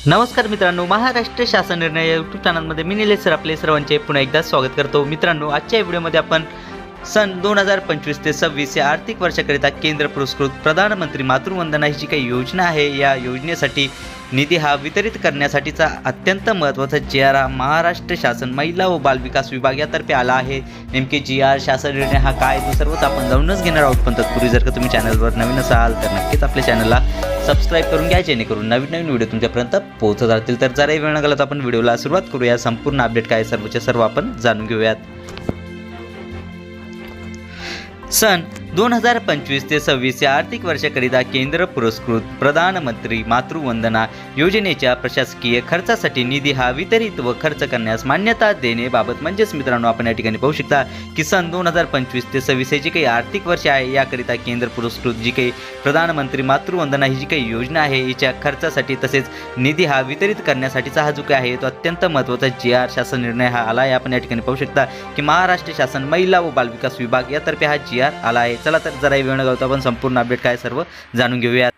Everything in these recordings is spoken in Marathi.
नमस्कार मित्रांनो, महाराष्ट्र शासन निर्णय यूट्यूब चॅनलमध्ये मी निलेश सर आपले सर्वांचे पुन्हा एकदा स्वागत करतो। मित्रांनो, आजच्या व्हिडिओमध्ये आपण सन 2025 ते 26 या आर्थिक वर्षाकरिता केंद्र पुरस्कृत प्रधानमंत्री मातृवंदना ही जी काही योजना आहे, या योजनेसाठी निधी हा वितरित करण्यासाठीचा अत्यंत महत्त्वाचा GR हा महाराष्ट्र शासन महिला व बालविकास विभाग यातर्फे आला आहे। नेमके GR शासन निर्णय हा काय तो सर्वच आपण जाणूनच घेणार आहोत। पण तत्पूर्वी जर का तुम्ही चॅनलवर नवीन असाल तर नक्कीच आपल्या चॅनलला सबस्क्राइब करून घ्या, जेणेकरून नवीन व्हिडिओ तुमच्यापर्यंत पोहोचत राहतील। तर जराही वेळ न घालवता आपण व्हिडिओला सुरुवात करूया। संपूर्ण अपडेट काय सर्वच्या सर्व आपण जाणून घेऊयात। सन 2025 ते 26 या आर्थिक वर्षाकरिता केंद्र पुरस्कृत प्रधानमंत्री मातृवंदना योजनेच्या प्रशासकीय खर्चासाठी निधी हा वितरित व खर्च करण्यास मान्यता देण्याबाबत म्हणजेच मित्रांनो, आपण या ठिकाणी पाहू शकता की सन 2025 ते 26 हे जी काही आर्थिक वर्ष आहे, याकरिता केंद्र पुरस्कृत जी काही प्रधानमंत्री मातृवंदना ही जी काही योजना आहे, हिच्या खर्चासाठी तसेच निधी हा वितरित करण्यासाठीचा हा जो काही आहे तो अत्यंत महत्त्वाचा GR शासन निर्णय हा आला आहे। आपण या ठिकाणी पाहू शकता की महाराष्ट्र शासन महिला व बालविकास विभाग यातर्फे हा GR आला आहे। चला तर जरा वेळ न घालवता आपण संपूर्ण अपडेट काय सर्व जाणून घेऊया।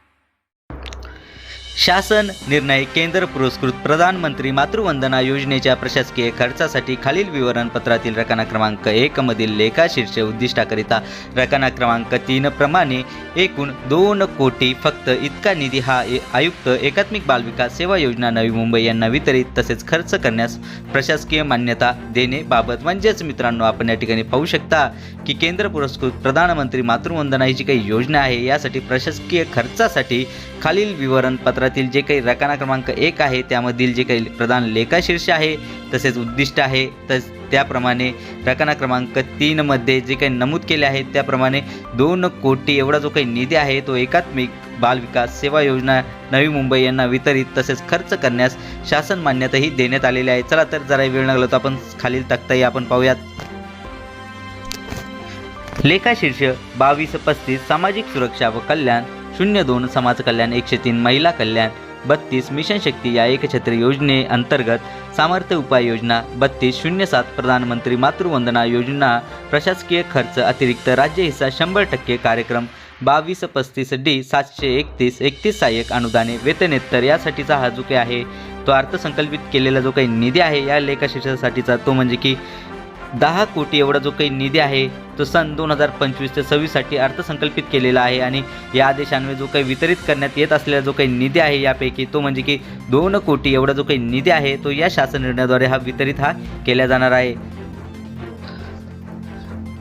शासन निर्णय केंद्र पुरस्कृत प्रधानमंत्री मातृवंदना योजनेच्या प्रशासकीय खर्चासाठी खालील विवरणपत्रातील रकाना क्रमांक 1 मधील लेखाशीर्ष उद्दिष्टाकरिता रकाना क्रमांक 3 प्रमाणे एकूण 2 कोटी फक्त इतका निधी हा आयुक्त एकात्मिक बालविकास सेवा योजना नवी मुंबई यांना वितरित तसेच खर्च करण्यास प्रशासकीय मान्यता देण्याबाबत म्हणजेच मित्रांनो, आपण या ठिकाणी पाहू शकता की केंद्र पुरस्कृत प्रधानमंत्री मातृवंदना ही जी काही योजना आहे, यासाठी प्रशासकीय खर्चासाठी खालील विवरणपत्रातील जे काही रकाना क्रमांक 1 आहे, त्यामधील जे काही प्रधान लेखाशीर्ष आहे तसेच उद्दिष्ट आहे, त्याप्रमाणे रकाना क्रमांक 3 मध्ये जे काही नमूद केले आहे त्याप्रमाणे 2 कोटी एवढा जो काही निधी आहे तो एकात्मिक बालविकास सेवा योजना नवी मुंबई यांना वितरित तसेच खर्च करण्यास शासन मान्यताही देण्यात आलेली आहे। चला तर जरा वेळ न घालवता आपण खालील तक्ताही आपण पाहूयात। लेखाशीर्ष 2235 सामाजिक सुरक्षा व कल्याण, 02 समाज कल्याण, 103 महिला कल्याण, 32 मिशन शक्ती या एकछत्र योजने अंतर्गत सामर्थ्य उपाय योजना, 3207 प्रधानमंत्री मातृवंदना योजना प्रशासकीय खर्च अतिरिक्त राज्य हिस्सा 100% कार्यक्रम, 2235D 731 31 सहाय्यक अनुदाने वेतनेतर यासाठीचा हा जो काही आहे तो अर्थसंकल्पित केलेला जो काही निधी आहे या लेखाशीर्षासाठीचा तो म्हणजे की 10 कोटी एवढा जो काही निधी आहे तो सन 2025 ते 26 साठी अर्थसंकल्पित केलेला आहे। आणि या आदेशान्वये जो काही वितरित करण्यात येत असलेला जो काही निधी आहे यापैकी तो म्हणजे की 2 कोटी एवढा जो काही निधी आहे तो या शासन निर्णयाद्वारे हा वितरित केला जाणार आहे।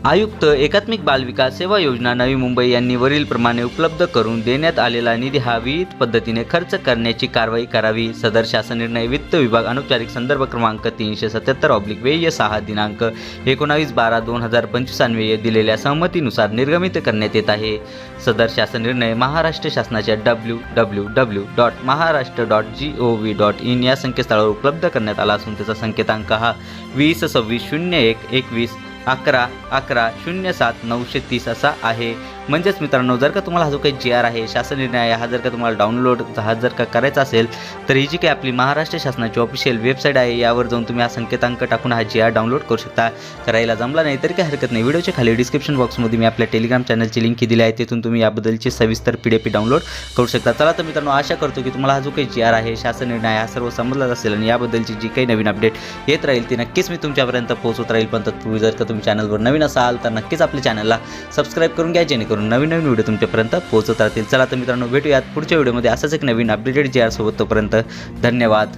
आयुक्त एकात्मिक बालविकास सेवा योजना नवी मुंबई यांनी वरील प्रमाणे उपलब्ध करून देण्यात आलेला निधी हा विविध पद्धतीने खर्च करण्याची कारवाई करावी। सदर शासन निर्णय वित्त विभाग अनुपचारिक संदर्भ क्रमांक 377/6 दिनांक 19/12/2025 अन्वये दिलेल्या सहमतीनुसार निर्गमित करण्यात येत आहे। सदर शासन निर्णय महाराष्ट्र शासनाच्या www.maharashtra.gov.in या संकेतस्थळावर उपलब्ध करण्यात आला असून त्याचा संकेतांक हा 202601211107 असा आहे। म्हणजेच मित्रांनो, जर का तुम्हाला हा जो काही GR आहे शासन निर्णय आहे हा जर का तुम्हाला डाउनलोड जर का करायचा असेल तर ही जी काही आपली महाराष्ट्र शासनाची ऑफिशियल वेबसाईट आहे यावर जाऊन तुम्ही हा संकेतांक टाकून हा GR डाउनलोड करू शकता। करायला जमला नाही तरी काही हरकत नाही, व्हिडिओच्या खाली डिस्क्रिप्शन बॉक्समध्ये मी आपल्या टेलिग्राम चॅनलची लिंक दिली आहे, तिथून तुम्ही याबद्दलची सविस्तर PDF डाउनलोड करू शकता। चला तर मित्रांनो, आशा करतो की तुम्हाला हा जो काही GR आहे शासन निर्णय आहे हा सर्व समजलाच असेल आणि याबद्दलची जी काही नवीन अपडेट येत राहील ती नक्कीच मी तुमच्यापर्यंत पोहोचवत राहील। पण तत्पूर्वी जर का तुम्ही चॅनलवर नवीन असाल तर नक्कीच आपल्या चॅनलला सबस्क्राइब करून घ्या, जेणेकरून नवीन व्हिडिओ तुमच्यापर्यंत पोहोचत राहतील। चला तर मित्रांनो, भेटूयात पुढच्या व्हिडिओमध्ये असाच एक नवीन अपडेटेड GR सोबत। तोपर्यंत धन्यवाद।